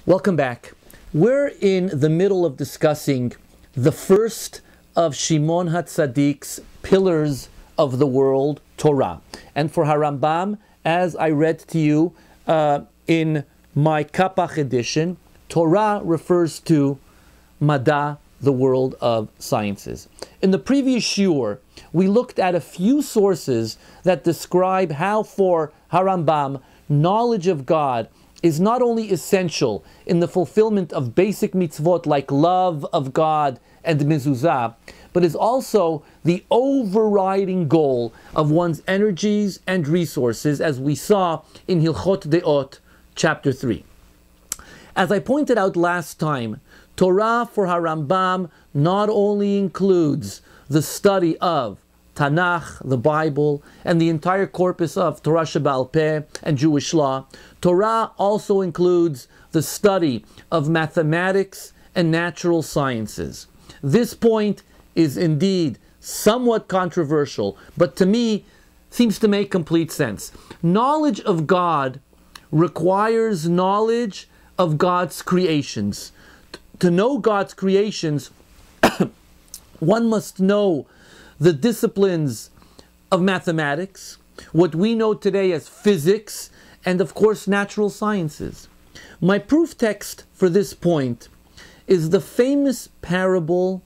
Welcome back. We're in the middle of discussing the first of Shimon HaTzadik's pillars of the world, Torah. And for Harambam, as I read to you in my Kapach edition, Torah refers to Mada, the world of sciences. In the previous shiur, we looked at a few sources that describe how for Harambam, knowledge of God is not only essential in the fulfillment of basic mitzvot like love of God and mezuzah, but is also the overriding goal of one's energies and resources, as we saw in Hilchot Deot, chapter 3. As I pointed out last time, Torah for Harambam not only includes the study of Tanakh, the Bible, and the entire corpus of Torah Shebaal Peh and Jewish law. Torah also includes the study of mathematics and natural sciences. This point is indeed somewhat controversial, but to me seems to make complete sense. Knowledge of God requires knowledge of God's creations. To know God's creations, one must know the disciplines of mathematics, what we know today as physics, and of course natural sciences. My proof text for this point is the famous parable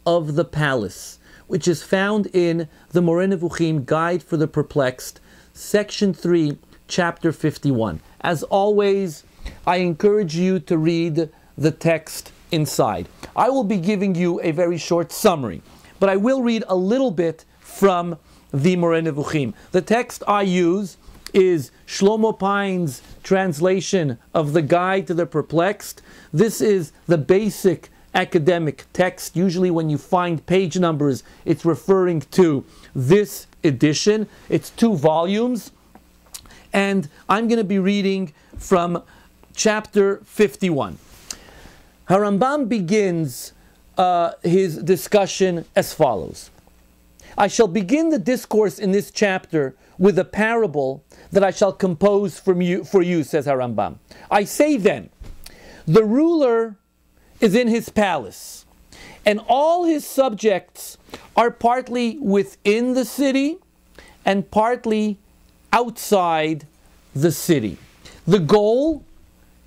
of the palace, which is found in the Moreh Nevuchim Guide for the Perplexed, section 3, chapter 51. As always, I encourage you to read the text inside. I will be giving you a very short summary, but I will read a little bit from the Moreh Nevuchim. The text I use is Shlomo Pine's translation of the Guide to the Perplexed. This is the basic academic text. Usually when you find page numbers, it's referring to this edition. It's 2 volumes. And I'm going to be reading from chapter 51. Harambam begins his discussion as follows. I shall begin the discourse in this chapter with a parable that I shall compose for you, says Harambam. I say then, the ruler is in his palace, and all his subjects are partly within the city and partly outside the city. The goal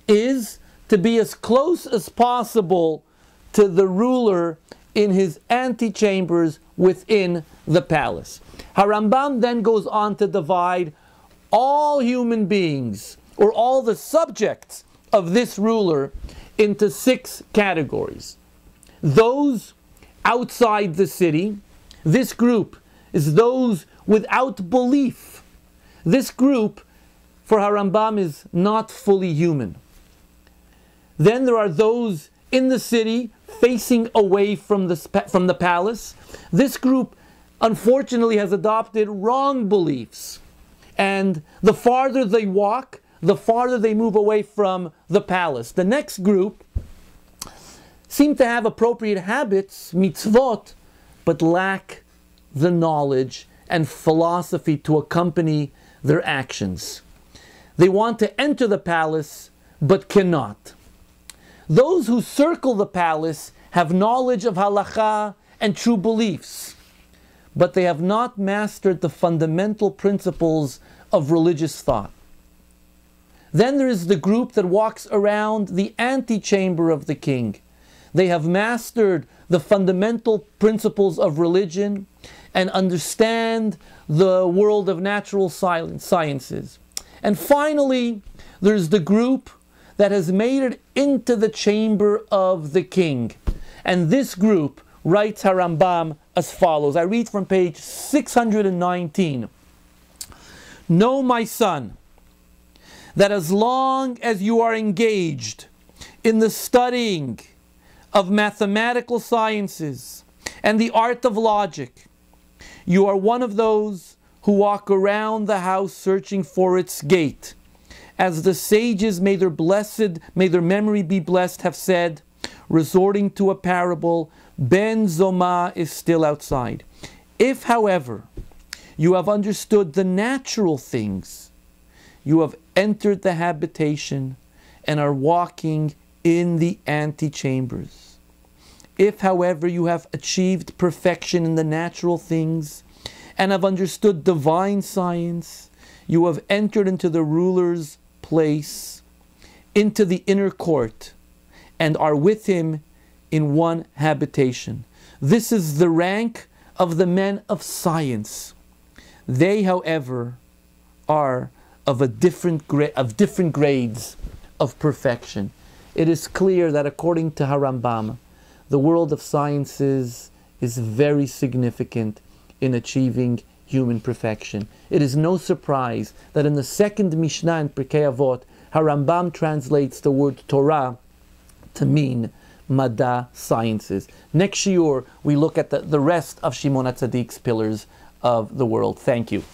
is to be as close as possible to the ruler in his antechambers within the palace. Harambam then goes on to divide all human beings, or all the subjects of this ruler, into 6 categories. Those outside the city, this group is those without belief. This group, for Harambam, is not fully human. Then there are those in the city facing away from the palace. This group, unfortunately, has adopted wrong beliefs. And the farther they walk, the farther they move away from the palace. The next group seem to have appropriate habits, mitzvot, but lack the knowledge and philosophy to accompany their actions. They want to enter the palace, but cannot. Those who circle the palace have knowledge of halakha and true beliefs, but they have not mastered the fundamental principles of religious thought. Then there is the group that walks around the antechamber of the king. They have mastered the fundamental principles of religion and understand the world of natural sciences. And finally, there's the group that has made it into the chamber of the king. And this group, writes Harambam, as follows. I read from page 619. Know, my son, that as long as you are engaged in the studying of mathematical sciences and the art of logic, you are one of those who walk around the house searching for its gate. As the sages, may their memory be blessed, have said, resorting to a parable, Ben Zoma is still outside. If, however, you have understood the natural things, you have entered the habitation and are walking in the antechambers. If, however, you have achieved perfection in the natural things and have understood divine science, you have entered into the ruler's place, into the inner court, and are with him in one habitation. This is the rank of the men of science. They, however, are of different grades of perfection. It is clear that according to Harambam, the world of sciences is very significant in achieving human perfection. It is no surprise that in the second Mishnah in Pirkei Avot, Harambam translates the word Torah to mean Mada, sciences. Next shiur, we look at the rest of Shimon HaTzadik's pillars of the world. Thank you.